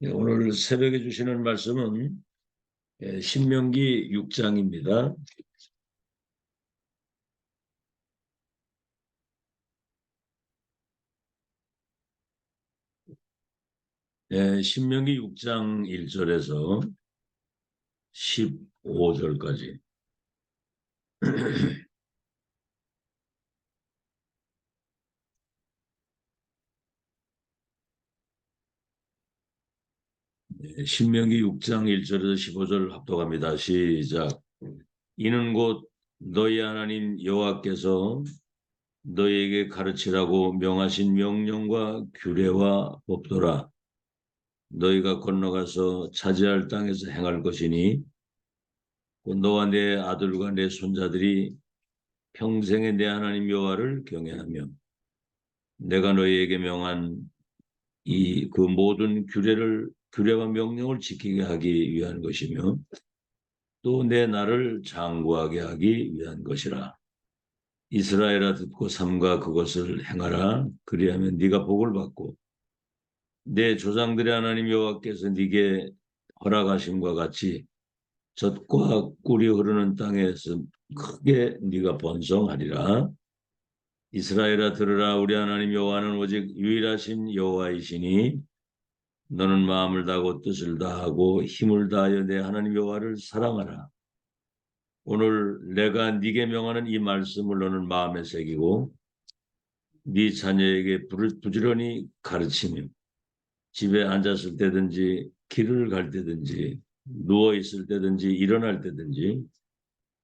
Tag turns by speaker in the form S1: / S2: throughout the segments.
S1: 오늘 새벽에 주시는 말씀은 신명기 6장입니다. 신명기 6장 1절에서 15절까지. 신명기 6장 1절에서 15절 합독합니다. 시작. 이는 곧 너희 하나님 여호와께서 너희에게 가르치라고 명하신 명령과 규례와 법도라. 너희가 건너가서 차지할 땅에서 행할 것이니 곧 너와 내 아들과 내 손자들이 평생에 내 하나님 여호와를 경외하며 내가 너희에게 명한 그 모든 규례와 명령을 지키게 하기 위한 것이며 또 내 나를 장구하게 하기 위한 것이라. 이스라엘아 듣고 삼가 그것을 행하라. 그리하면 네가 복을 받고 내 조상들의 하나님 여호와께서 네게 허락하심과 같이 젖과 꿀이 흐르는 땅에서 크게 네가 번성하리라. 이스라엘아 들으라. 우리 하나님 여호와는 오직 유일하신 여호와이시니 너는 마음을 다하고 뜻을 다하고 힘을 다하여 내 하나님 여호와를 사랑하라. 오늘 내가 네게 명하는 이 말씀을 너는 마음에 새기고 네 자녀에게 부지런히 가르치며 집에 앉았을 때든지 길을 갈 때든지 누워 있을 때든지 일어날 때든지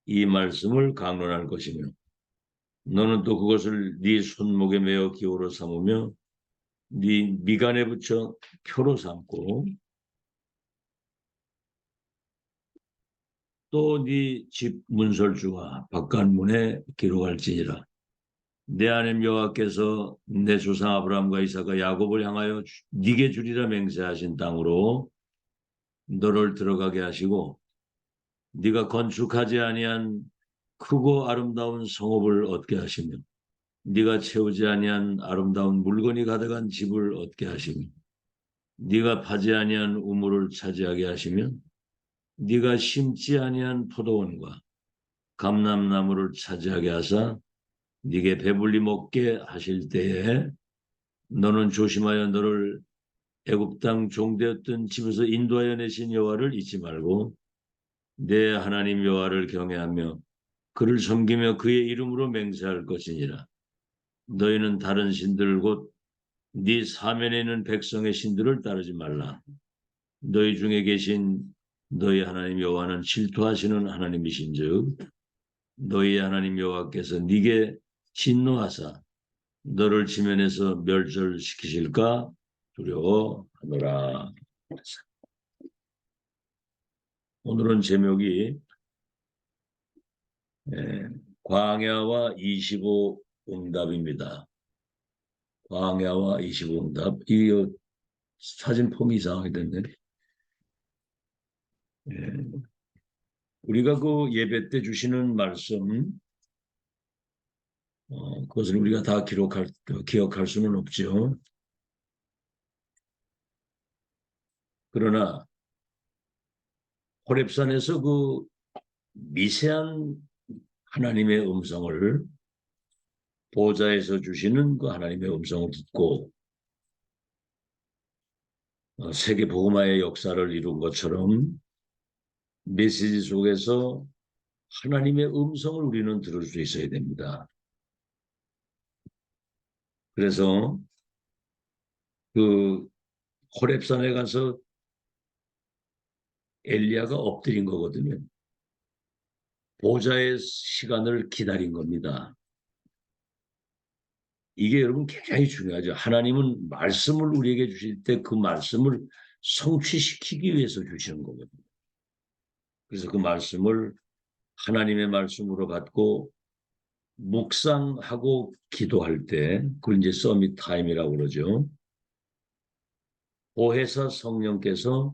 S1: 이 말씀을 강론할 것이며 너는 또 그것을 네 손목에 메어 기호로 삼으며 네 미간에 붙여 표로 삼고 또 네 집 문설주와 바깥문에 기록할지니라. 내 하나님 여호와께서 내 조상 아브라함과 이삭과 야곱을 향하여 네게 주리라 맹세하신 땅으로 너를 들어가게 하시고 네가 건축하지 아니한 크고 아름다운 성읍을 얻게 하시며 네가 채우지 아니한 아름다운 물건이 가득한 집을 얻게 하시며 네가 파지 아니한 우물을 차지하게 하시며 네가 심지 아니한 포도원과 감람나무를 차지하게 하사 네게 배불리 먹게 하실 때에 너는 조심하여 너를 애굽 땅 종되었던 집에서 인도하여 내신 여호와를 잊지 말고 내 하나님 여호와를 경외하며 그를 섬기며 그의 이름으로 맹세할 것이니라. 너희는 다른 신들 곧 네 사면에 있는 백성의 신들을 따르지 말라. 너희 중에 계신 너희 하나님 여호와는 질투하시는 하나님이신즉 너희 하나님 여호와께서 네게 진노하사 너를 지면에서 멸절시키실까 두려워하노라. 오늘은 제목이 광야와 25 응답입니다. 광야와 25 응답. 이 사진 폼이 이상하게 됐네. 우리가 그 예배 때 주시는 말씀, 그것을 우리가 다 기억할 수는 없죠. 그러나 호렙산에서 그 미세한 하나님의 음성을 보좌에서 주시는 그 하나님의 음성을 듣고 세계 복음화의 역사를 이룬 것처럼 메시지 속에서 하나님의 음성을 우리는 들을 수 있어야 됩니다. 그래서 그 호렙산에 가서 엘리야가 엎드린 거거든요. 보좌의 시간을 기다린 겁니다. 이게 여러분 굉장히 중요하죠. 하나님은 말씀을 우리에게 주실 때 그 말씀을 성취시키기 위해서 주시는 거거든요. 그래서 그 말씀을 하나님의 말씀으로 받고 묵상하고 기도할 때 그걸 이제 서밋 타임이라고 그러죠. 보혜사 성령께서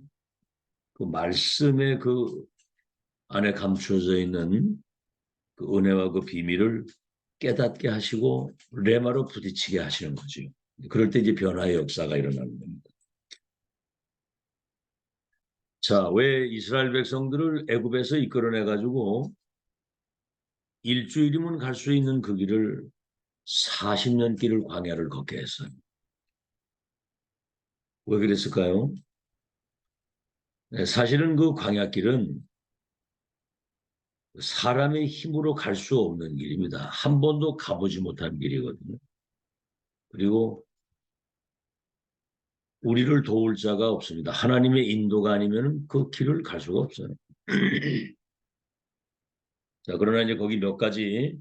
S1: 그 말씀의 그 안에 감추어져 있는 그 은혜와 그 비밀을 깨닫게 하시고 레마로 부딪히게 하시는 거죠. 그럴 때 이제 변화의 역사가 일어나는 겁니다. 자, 왜 이스라엘 백성들을 애굽에서 이끌어내 가지고 일주일이면 갈 수 있는 그 길을 40년 길을 광야를 걷게 했어요. 왜 그랬을까요? 네, 사실은 그 광야길은 사람의 힘으로 갈 수 없는 길입니다. 한 번도 가보지 못한 길이거든요. 그리고 우리를 도울 자가 없습니다. 하나님의 인도가 아니면 그 길을 갈 수가 없어요. 자, 그러나 이제 거기 몇 가지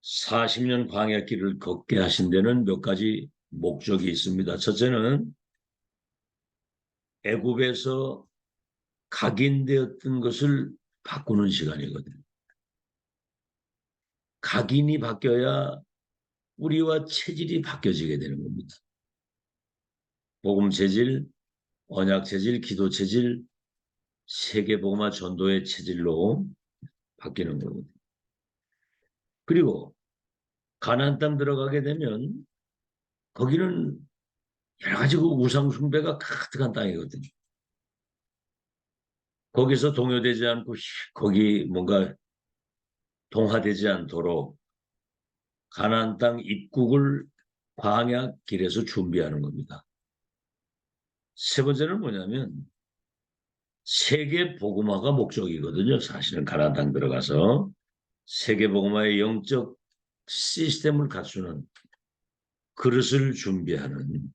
S1: 40년 광야 길을 걷게 하신 데는 몇 가지 목적이 있습니다. 첫째는 애굽에서 각인되었던 것을 바꾸는 시간이거든요. 각인이 바뀌어야 우리와 체질이 바뀌어지게 되는 겁니다. 복음 체질, 언약 체질, 기도 체질, 세계복음화 전도의 체질로 바뀌는 거거든요. 그리고 가나안 땅 들어가게 되면 거기는 여러 가지 그 우상 숭배가 가득한 땅이거든요. 거기서 동요되지 않고 거기 뭔가 동화되지 않도록 가나안 땅 입국을 광야 길에서 준비하는 겁니다. 세 번째는 뭐냐면 세계 복음화가 목적이거든요. 사실은 가나안 땅 들어가서 세계 복음화의 영적 시스템을 갖추는 그릇을 준비하는.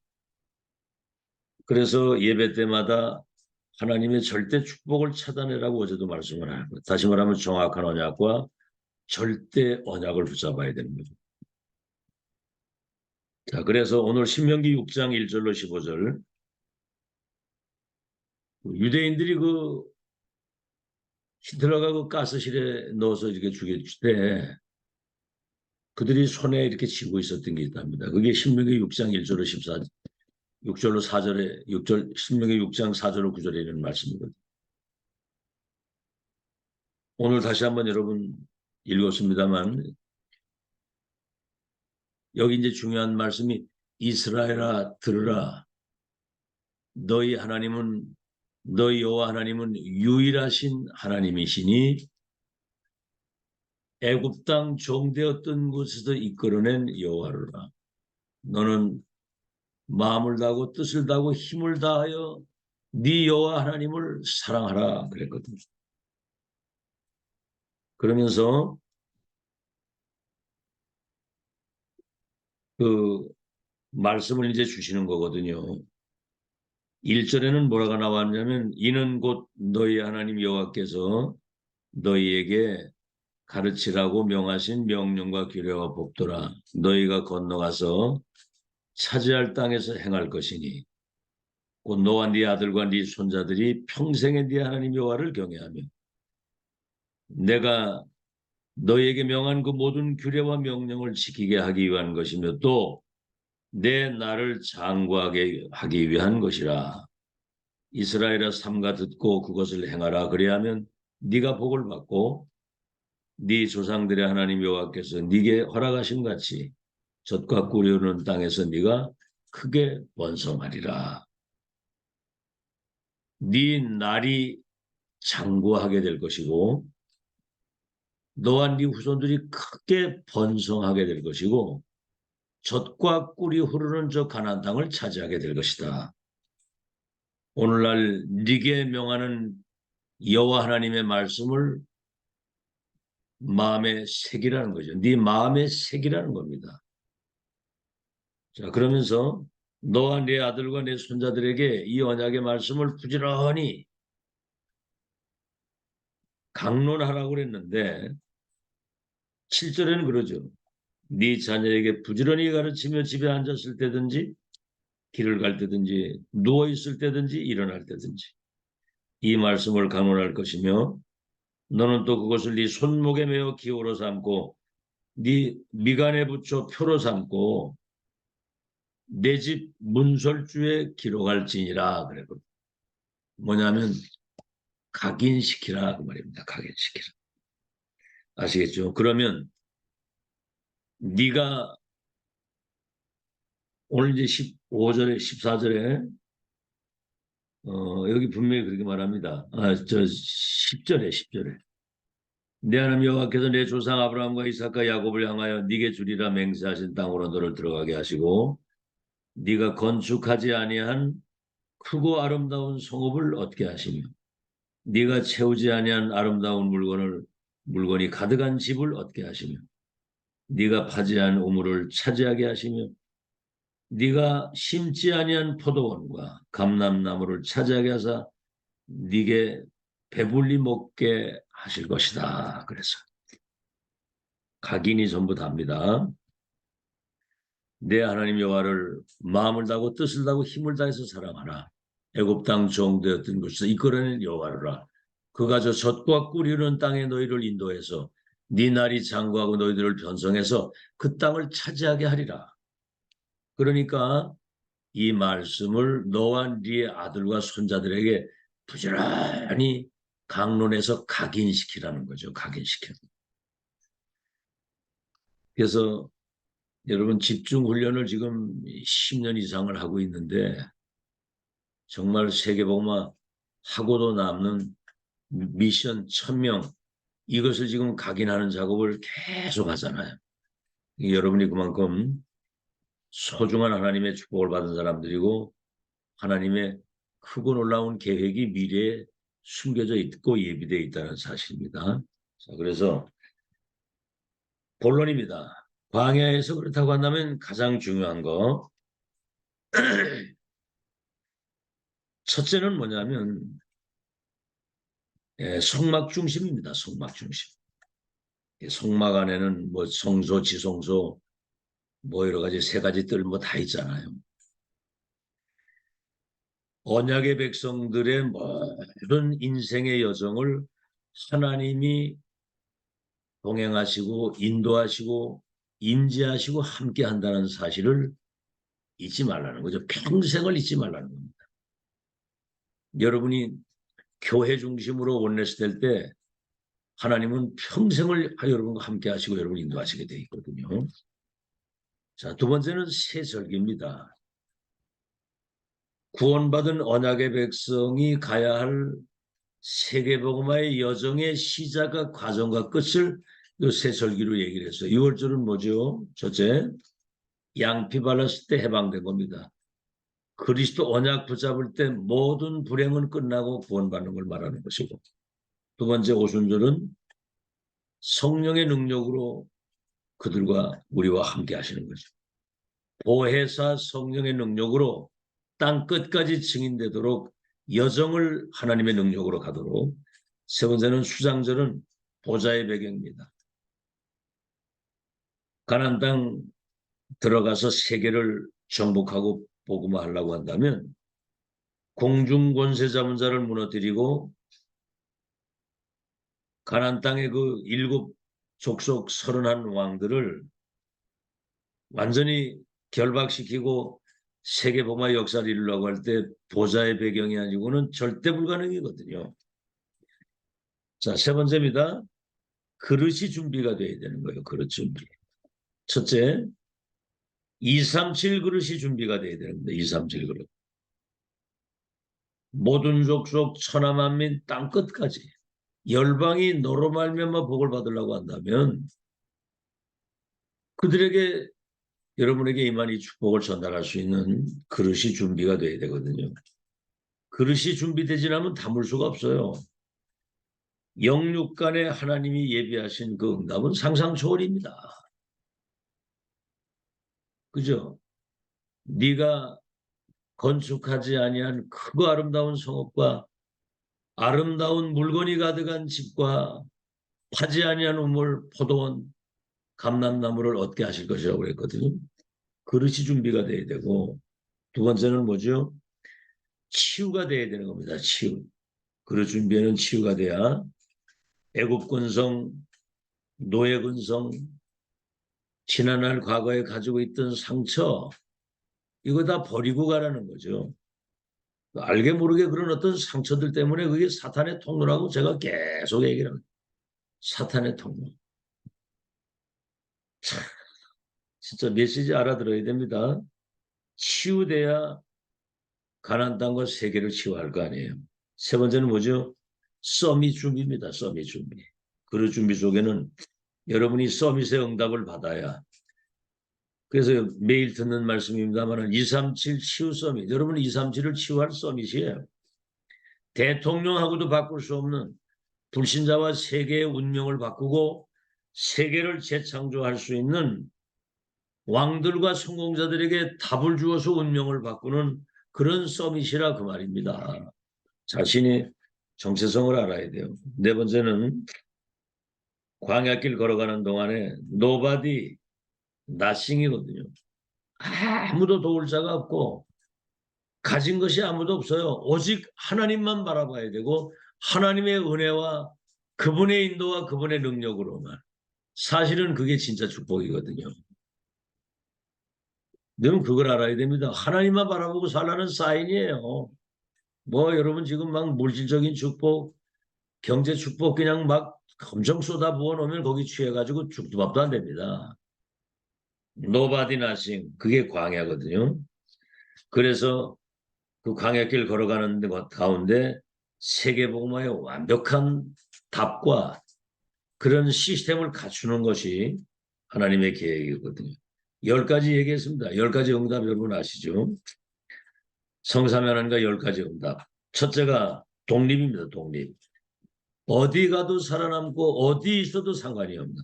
S1: 그래서 예배 때마다 하나님의 절대 축복을 찾아내라고 어제도 말씀을 하고, 다시 말하면 정확한 언약과 절대 언약을 붙잡아야 되는 거죠. 자, 그래서 오늘 신명기 6장 1절로 15절 유대인들이 그 히틀러가 그 가스실에 넣어서 이렇게 죽였을 때 그들이 손에 이렇게 쥐고 있었던 게 있답니다. 그게 신명기 6장 1절로 14절, 6절로 4절에 6절 신명기 6장 4절로 9절에 있는 말씀이거든요. 오늘 다시 한번 여러분 읽었습니다만 여기 이제 중요한 말씀이 이스라엘아 들으라 너희 하나님은 너희 여호와 하나님은 유일하신 하나님이시니 애굽 땅 종되었던 곳에서 이끌어낸 여호와로라. 너는 마음을 다하고 뜻을 다하고 힘을 다하여 네 여호와 하나님을 사랑하라 그랬거든요. 그러면서 그 말씀을 이제 주시는 거거든요. 1절에는 뭐라고 나왔냐면 이는 곧 너희 하나님 여호와께서 너희에게 가르치라고 명하신 명령과 규례와 법도라. 너희가 건너가서 차지할 땅에서 행할 것이니 곧 너와 네 아들과 네 손자들이 평생에 네 하나님 여호와를 경외하며 내가 너희에게 명한 그 모든 규례와 명령을 지키게 하기 위한 것이며 또 내 나를 장구하게 하기 위한 것이라. 이스라엘아 삼가 듣고 그것을 행하라. 그리하면 네가 복을 받고 네 조상들의 하나님 여호와께서 네게 허락하신 같이 젖과 꿀이 흐르는 땅에서 네가 크게 번성하리라. 네 날이 장구하게 될 것이고 너와 네 후손들이 크게 번성하게 될 것이고 젖과 꿀이 흐르는 저 가나안 땅을 차지하게 될 것이다. 오늘날 네게 명하는 여호와 하나님의 말씀을 마음에 새기라는 거죠. 네 마음에 새기라는 겁니다. 자, 그러면서 너와 네 아들과 네 손자들에게 이 언약의 말씀을 부지런히 강론하라고 그랬는데 7절에는 그러죠. 네 자녀에게 부지런히 가르치며 집에 앉았을 때든지 길을 갈 때든지 누워 있을 때든지 일어날 때든지 이 말씀을 강론할 것이며 너는 또 그것을 네 손목에 메어 기호로 삼고 네 미간에 붙여 표로 삼고 내 집 문설주에 기록할지니라 그랬거든. 뭐냐면 각인시키라 그 말입니다. 각인시키라. 아시겠죠? 그러면 네가 오늘 이제 15절에 14절에 여기 분명히 그렇게 말합니다. 저 10절에 내 하나님 여호와께서 내 조상 아브라함과 이삭과 야곱을 향하여 네게 주리라 맹세하신 땅으로 너를 들어가게 하시고 네가 건축하지 아니한 크고 아름다운 성읍을 얻게 하시며 네가 채우지 아니한 아름다운 물건이 가득한 집을 얻게 하시며 네가 파지 않은 우물을 차지하게 하시며 네가 심지 아니한 포도원과 감람나무를 차지하게 하사 네게 배불리 먹게 하실 것이다. 그래서 각인이 전부 답니다. 내 하나님 여호와를 마음을 다하고 뜻을 다하고 힘을 다해서 사랑하라. 애굽 땅 종되었던 곳에서 이끌어낸 여호와라. 그가 저 젖과 꿀이 흐르는 땅에 너희를 인도해서 네 날이 장구하고 너희들을 편성해서 그 땅을 차지하게 하리라. 그러니까 이 말씀을 너와 네 아들과 손자들에게 부지런히 강론해서 각인시키라는 거죠. 각인시켜. 그래서 여러분 집중 훈련을 지금 10년 이상을 하고 있는데 정말 세계복음화 하고도 남는 미션 1000명 이것을 지금 각인하는 작업을 계속 하잖아요. 여러분이 그만큼 소중한 하나님의 축복을 받은 사람들이고 하나님의 크고 놀라운 계획이 미래에 숨겨져 있고 예비되어 있다는 사실입니다. 자, 그래서 본론입니다. 광야에서 그렇다고 한다면 가장 중요한 거 첫째는 뭐냐면 성막 중심입니다. 성막 중심. 성막 안에는 뭐 성소, 지성소, 뭐 여러 가지 세 가지 뜰 뭐 다 있잖아요. 언약의 백성들의 모든 인생의 여정을 하나님이 동행하시고 인도하시고 임재하시고 함께 한다는 사실을 잊지 말라는 거죠. 평생을 잊지 말라는 겁니다. 여러분이 교회 중심으로 원내스 될 때 하나님은 평생을 여러분과 함께 하시고 여러분 인도하시게 되어 있거든요. 자, 두 번째는 세절기입니다. 구원받은 언약의 백성이 가야 할 세계복음화의 여정의 시작과 과정과 끝을 이 세절기로 얘기를 했어요. 6월절은 뭐죠? 첫째, 양피 발랐을 때 해방된 겁니다. 그리스도 언약 붙잡을 때 모든 불행은 끝나고 구원받는 걸 말하는 것이고 두 번째 오순절은 성령의 능력으로 그들과 우리와 함께 하시는 거죠. 보혜사 성령의 능력으로 땅 끝까지 증인되도록 여정을 하나님의 능력으로 가도록 세 번째는 수장절은 보좌의 배경입니다. 가나안 땅 들어가서 세계를 정복하고 복음화하려고 한다면 공중 권세 잡은 자를 무너뜨리고 가나안 땅의 그 7 족속 31 왕들을 완전히 결박시키고 세계복음화 역사를 이루려고 할 때 보좌의 배경이 아니고는 절대 불가능이거든요. 자, 세 번째입니다. 그릇이 준비가 돼야 되는 거예요. 그릇 준비. 첫째, 237 그릇이 준비가 돼야 되는데 237 그릇. 모든 족속 천하만민 땅 끝까지 열방이 너로 말미암아 복을 받으려고 한다면 그들에게 여러분에게 임한 이 축복을 전달할 수 있는 그릇이 준비가 돼야 되거든요. 그릇이 준비되지 않으면 담을 수가 없어요. 영육간에 하나님이 예비하신 그 응답은 상상 초월입니다. 그죠? 네가 건축하지 아니한 크고 아름다운 성읍과 아름다운 물건이 가득한 집과 파지 아니한 우물, 포도원, 감람나무를 얻게 하실 것이라고 그랬거든요. 그릇이 준비가 돼야 되고 두 번째는 뭐죠? 치유가 돼야 되는 겁니다. 치유. 그릇 준비에는 치유가 돼야 애굽 근성, 노예 근성, 지난날 과거에 가지고 있던 상처 이거 다 버리고 가라는 거죠. 알게 모르게 그런 어떤 상처들 때문에 그게 사탄의 통로라고 제가 계속 얘기를 합니다. 사탄의 통로. 진짜 메시지 알아들어야 됩니다. 치유돼야 가나안 땅과 세계를 치유할 거 아니에요. 세 번째는 뭐죠? 서밋 준비입니다. 서밋 준비. 그 준비 속에는 여러분이 서밋의 응답을 받아야. 그래서 매일 듣는 말씀입니다만 237 치유 서밋. 여러분 237을 치유할 서밋이에요. 대통령하고도 바꿀 수 없는 불신자와 세계의 운명을 바꾸고 세계를 재창조할 수 있는 왕들과 성공자들에게 답을 주어서 운명을 바꾸는 그런 서밋이라 그 말입니다. 자신이 정체성을 알아야 돼요. 네 번째는 광야길 걸어가는 동안에 nobody, nothing이거든요. 아무도 도울 자가 없고 가진 것이 아무도 없어요. 오직 하나님만 바라봐야 되고 하나님의 은혜와 그분의 인도와 그분의 능력으로만. 사실은 그게 진짜 축복이거든요. 여러분 그걸 알아야 됩니다. 하나님만 바라보고 살라는 사인이에요. 뭐 여러분 지금 막 물질적인 축복, 경제 축복 그냥 막 엄청 쏟아 부어 놓으면 거기 취해가지고 죽도 밥도 안 됩니다. Nobody nothing. 그게 광야거든요. 그래서 그 광야길 걸어가는 가운데 세계복음화의 완벽한 답과 그런 시스템을 갖추는 것이 하나님의 계획이거든요. 10가지 얘기했습니다. 10가지 응답 여러분 아시죠? 성삼위 하나님과 10가지 응답. 첫째가 독립입니다. 독립. 어디 가도 살아남고 어디 있어도 상관이 없는.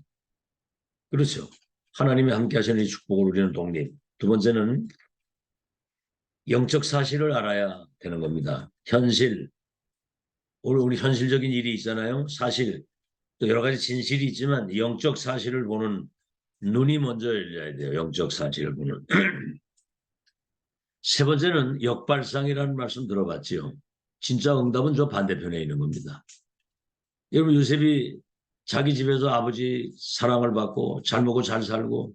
S1: 그렇죠. 하나님이 함께 하시는 이 축복을 우리는 독립. 두 번째는 영적 사실을 알아야 되는 겁니다. 현실. 우리 현실적인 일이 있잖아요. 사실. 또 여러 가지 진실이 있지만 영적 사실을 보는 눈이 먼저 열려야 돼요. 영적 사실을 보는. 세 번째는 역발상이라는 말씀 들어봤지요. 진짜 응답은 저 반대편에 있는 겁니다. 여러분 요셉이 자기 집에서 아버지 사랑을 받고 잘 먹고 잘 살고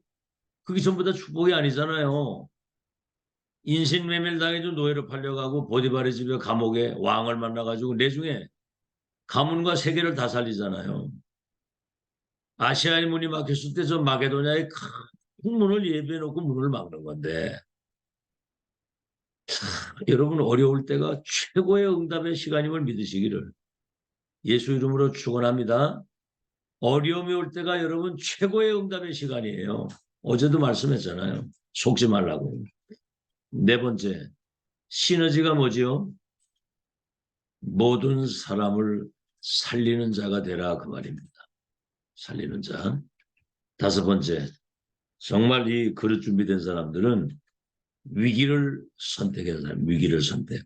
S1: 그게 전부 다 축복이 아니잖아요. 인신매매를 당해서 노예로 팔려가고 보디발의 집에 감옥에 왕을 만나가지고 내중에 가문과 세계를 다 살리잖아요. 아시아의 문이 막혔을 때 저 마게도냐의 큰 문을 예비해놓고 문을 막는 건데 여러분 어려울 때가 최고의 응답의 시간임을 믿으시기를 예수 이름으로 축원합니다. 어려움이 올 때가 여러분 최고의 응답의 시간이에요. 어제도 말씀했잖아요. 속지 말라고. 네 번째, 시너지가 뭐지요? 모든 사람을 살리는 자가 되라 그 말입니다. 살리는 자. 다섯 번째, 정말 이 그릇 준비된 사람들은 위기를 선택해야 사람, 위기를 선택.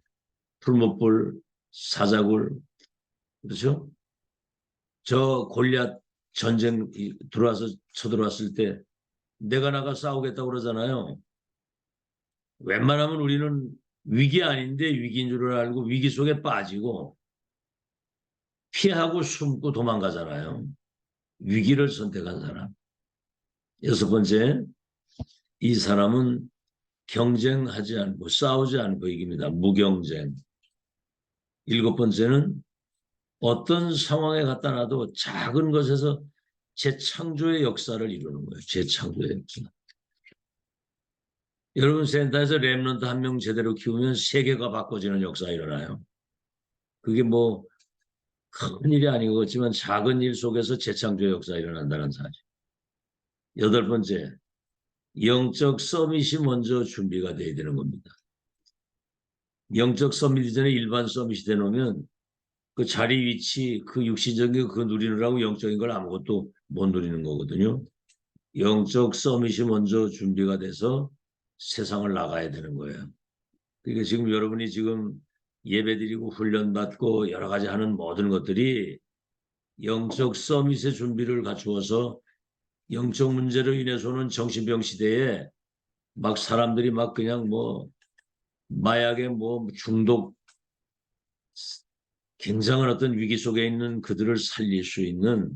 S1: 풀목불, 사자굴, 그렇죠? 저 골리앗 전쟁 들어와서 쳐들어왔을 때 내가 나가 싸우겠다고 그러잖아요. 웬만하면 우리는 위기 아닌데 위기인 줄 알고 위기 속에 빠지고 피하고 숨고 도망가잖아요. 위기를 선택한 사람. 여섯 번째, 이 사람은 경쟁하지 않고 싸우지 않고 이깁니다. 무경쟁. 일곱 번째는 어떤 상황에 갖다 놔도 작은 것에서 재창조의 역사를 이루는 거예요. 재창조의 역사. 여러분 센터에서 랩런트 한 명 제대로 키우면 세계가 바꿔지는 역사가 일어나요. 그게 뭐 큰 일이 아니겠지만 작은 일 속에서 재창조의 역사가 일어난다는 사실. 여덟 번째, 영적 서밋이 먼저 준비가 돼야 되는 겁니다. 영적 서밋 이전에 일반 서밋이 되놓으면 그 자리 위치, 그 육신적인 그 누리느라고 영적인 걸 아무것도 못 누리는 거거든요. 영적 서밋이 먼저 준비가 돼서 세상을 나가야 되는 거예요. 그러니까 지금 여러분이 지금 예배드리고 훈련받고 여러 가지 하는 모든 것들이 영적 서밋의 준비를 갖추어서 영적 문제로 인해서 오는 정신병 시대에 막 사람들이 막 그냥 뭐 마약에 뭐 중독 굉장한 어떤 위기 속에 있는 그들을 살릴 수 있는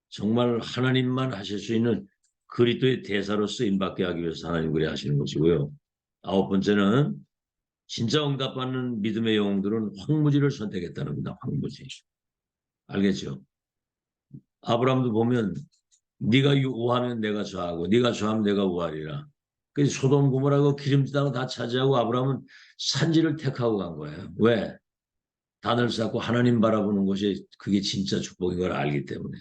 S1: 정말 하나님만 하실 수 있는 그리스도의 대사로 쓰임받게 하기 위해서 하나님 그래 하시는 것이고요. 아홉 번째는 진짜 응답받는 믿음의 영웅들은 황무지를 선택했다는 겁니다. 황무지. 알겠죠? 아브라함도 보면 네가 우하면 내가 좌하고 네가 좌하면 내가 우하리라. 그래서 소돔 고모라고 기름진 땅을 다 차지하고 아브라함은 산지를 택하고 간 거예요. 왜? 단을 쌓고 하나님 바라보는 것이 그게 진짜 축복인 걸 알기 때문에.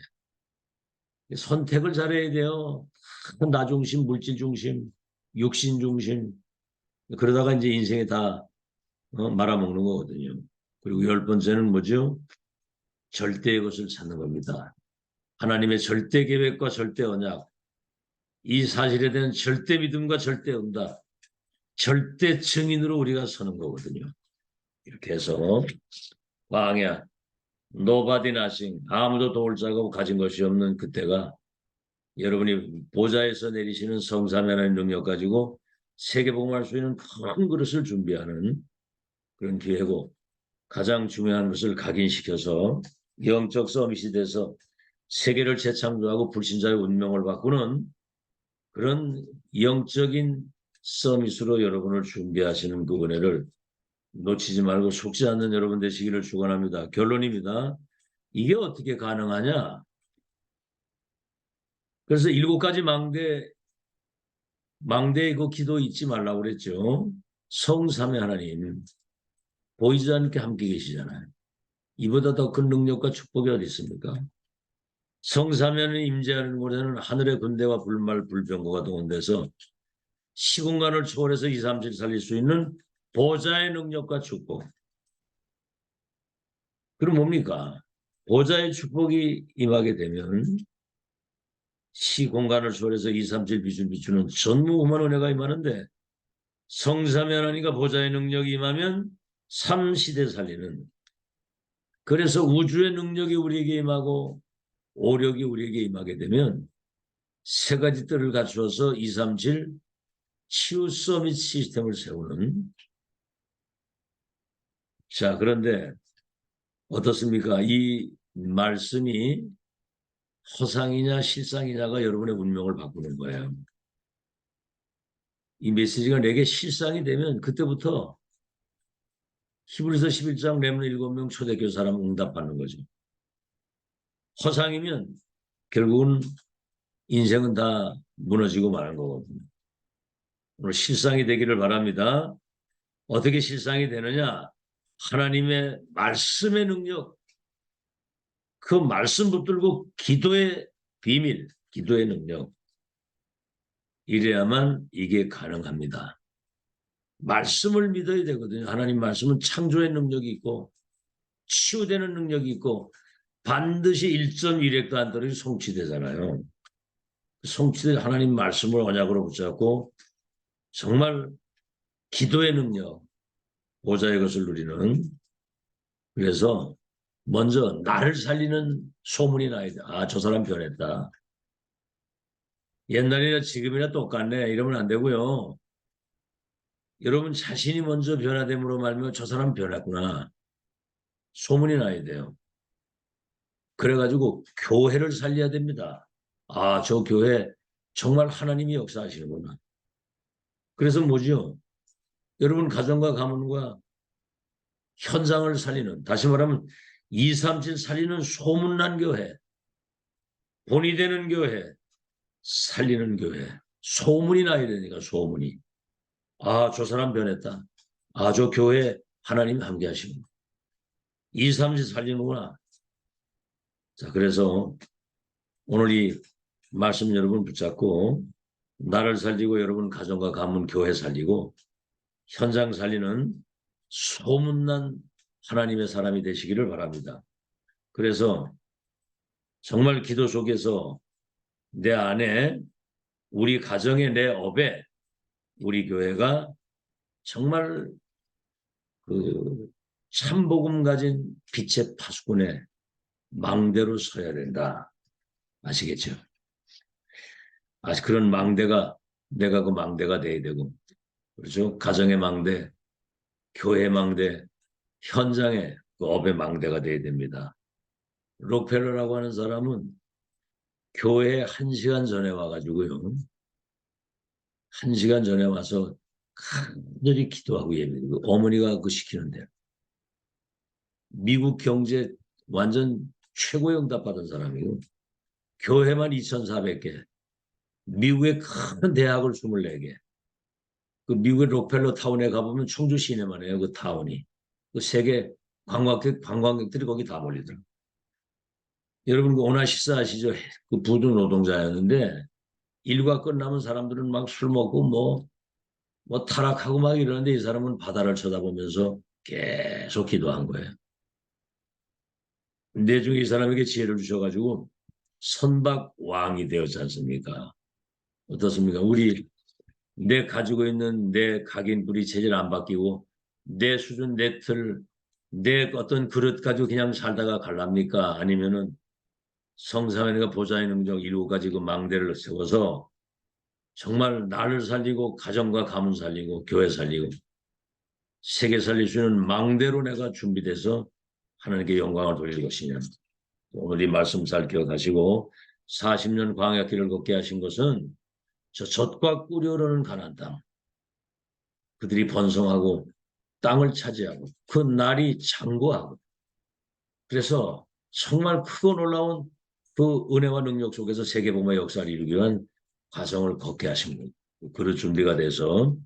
S1: 선택을 잘해야 돼요. 나 중심, 물질 중심, 육신 중심. 그러다가 이제 인생에 다 말아먹는 거거든요. 그리고 10번째는 뭐죠? 절대의 것을 찾는 겁니다. 하나님의 절대 계획과 절대 언약, 이 사실에 대한 절대 믿음과 절대 응답, 절대 증인으로 우리가 서는 거거든요. 이렇게 해서 광야, nobody nothing, 아무도 도울 자가 가진 것이 없는 그때가 여러분이 보좌에서 내리시는 성삼위 하나님 능력 가지고 세계복음할 수 있는 큰 그릇을 준비하는 그런 기회고, 가장 중요한 것을 각인시켜서 영적 서밋이 돼서 세계를 재창조하고 불신자의 운명을 바꾸는 그런 영적인 서밋으로 여러분을 준비하시는 그 은혜를 놓치지 말고 속지 않는 여러분 되시기를 축원합니다. 결론입니다. 이게 어떻게 가능하냐? 그래서 7가지 망대의 그 기도 잊지 말라고 그랬죠. 성삼위 하나님 보이지 않게 함께 계시잖아요. 이보다 더 큰 능력과 축복이 어디 있습니까? 성삼위 하나님 임재하는 곳에는 하늘의 군대와 불말 불병거가 동원돼서 시공간을 초월해서 2, 3, 7 살릴 수 있는 보좌의 능력과 축복. 그럼 뭡니까? 보좌의 축복이 임하게 되면 시공간을 초월해서 2, 3, 7 빛을 비추는 전무후무한 은혜가 임하는데, 성삼위 하나님과 보좌의 능력이 임하면 3시대 살리는, 그래서 우주의 능력이 우리에게 임하고 오력이 우리에게 임하게 되면 3가지 뜰을 갖추어서 2, 3, 7 치유 서밋 시스템을 세우는. 자, 그런데 어떻습니까? 이 말씀이 허상이냐 실상이냐가 여러분의 운명을 바꾸는 거예요. 이 메시지가 내게 실상이 되면 그때부터 히브리서 11장 렘넌트 7명 초대교회 사람 응답받는 거죠. 허상이면 결국은 인생은 다 무너지고 마는 거거든요. 오늘 실상이 되기를 바랍니다. 어떻게 실상이 되느냐? 하나님의 말씀의 능력, 그 말씀 붙들고 기도의 비밀, 기도의 능력, 이래야만 이게 가능합니다. 말씀을 믿어야 되거든요. 하나님 말씀은 창조의 능력이 있고 치유되는 능력이 있고 반드시 1.1획도 안 떨어지고 성취되잖아요. 성취된 하나님 말씀을 언약으로 붙잡고 정말 기도의 능력, 보좌의 것을 누리는. 그래서 먼저 나를 살리는 소문이 나야 돼. 아, 저 사람 변했다. 옛날이나 지금이나 똑같네. 이러면 안 되고요. 여러분 자신이 먼저 변화됨으로 말미암아 저 사람 변했구나. 소문이 나야 돼요. 그래가지고 교회를 살려야 됩니다. 아, 저 교회 정말 하나님이 역사하시는구나. 그래서 뭐죠? 여러분 가정과 가문과 현장을 살리는, 다시 말하면 2, 3, 7 살리는 소문난 교회, 본이 되는 교회, 살리는 교회. 소문이 나야 되니까, 소문이. 아, 저 사람 변했다. 아, 저 교회 하나님이 함께 하시는. 2, 3, 7 살리는구나. 자, 그래서 오늘 이 말씀 여러분 붙잡고 나를 살리고 여러분 가정과 가문 교회 살리고 현장 살리는 소문난 하나님의 사람이 되시기를 바랍니다. 그래서 정말 기도 속에서 내 안에, 우리 가정의 내 업에 우리 교회가 정말 그 참복음 가진 빛의 파수꾼의 망대로 서야 된다. 아시겠죠? 그런 망대가, 내가 그 망대가 돼야 되고, 그렇죠? 가정의 망대, 교회 망대, 현장의 그 업의 망대가 돼야 됩니다. 록펠러라고 하는 사람은 교회에 1시간 전에 와가지고요. 1시간 전에 와서 간절히 기도하고 예배드리고, 어머니가 그 시키는 대로. 미국 경제 완전 최고의 응답 받은 사람이고, 교회만 2,400개, 미국의 큰 대학을 24개, 그 미국의 록펠러 타운에 가보면 청주 시내만해요. 그 타운이. 그 세계 관광객들이 거기 다 몰리더라고요. 여러분 그 오나시스 아시죠? 그 부두 노동자였는데 일과 끝나면 사람들은 막 술 먹고 뭐 타락하고 막 이러는데 이 사람은 바다를 쳐다보면서 계속 기도한 거예요. 근데 중에 이 사람에게 지혜를 주셔가지고 선박 왕이 되었지 않습니까? 어떻습니까? 내 가지고 있는 내 각인 뿌리 체질 안 바뀌고 내 수준, 내 틀, 내 어떤 그릇 가지고 그냥 살다가 갈랍니까? 아니면은 성삼위일가 보좌의 능력 7가지 그 망대를 세워서 정말 나를 살리고 가정과 가문 살리고 교회 살리고 세계 살릴 수 있는 망대로 내가 준비돼서 하나님께 영광을 돌릴 것이냐. 오늘 이 말씀 잘 기억하시고 40년 광야길을 걷게 하신 것은 저 젖과 꿀이 흐르는 가나안 땅 그들이 번성하고 땅을 차지하고 그 날이 장구하고 그래서 정말 크고 놀라운 그 은혜와 능력 속에서 세계복음의 역사를 이루기 위한 과정을 걷게 하신 분. 그럴 준비가 돼서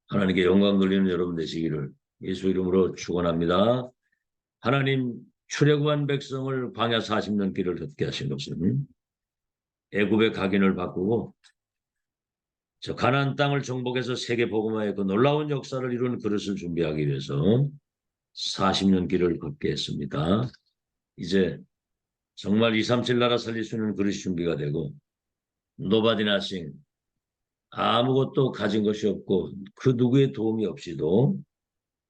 S1: 하나님께 영광 돌리는 여러분 되시기를 예수 이름으로 축원합니다. 하나님 출애굽한 백성을 광야 40년 길을 걷게 하신 것은 애굽의 각인을 바꾸고 저 가나안 땅을 정복해서 세계복음화의 그 놀라운 역사를 이룬 그릇을 준비하기 위해서 40년 길을 걷게 했습니다. 이제 정말 237 나라 살릴 수 있는 그릇이 준비가 되고 nobody nothing 아무것도 가진 것이 없고 그 누구의 도움이 없이도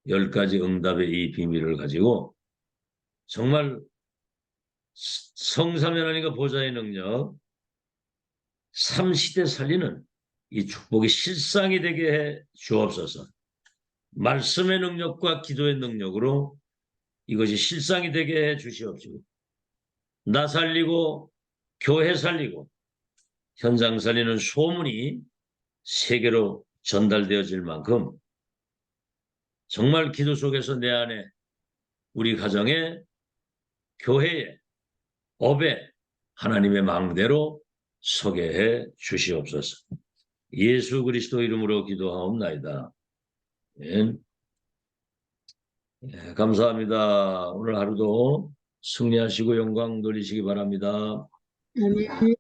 S1: 10가지 응답의 이 비밀을 가지고 정말 성삼위 하나님과 보좌의 능력 3시대 살리는 이 축복이 실상이 되게 해 주옵소서. 말씀의 능력과 기도의 능력으로 이것이 실상이 되게 해 주시옵시고 나 살리고 교회 살리고 현장 살리는 소문이 세계로 전달되어질 만큼 정말 기도 속에서 내 안에 우리 가정에 교회에 업에 하나님의 망대로 서게 해 주시옵소서. 예수 그리스도 이름으로 기도하옵나이다. 예. 예, 감사합니다. 오늘 하루도 승리하시고 영광 돌리시기 바랍니다.
S2: 아멘.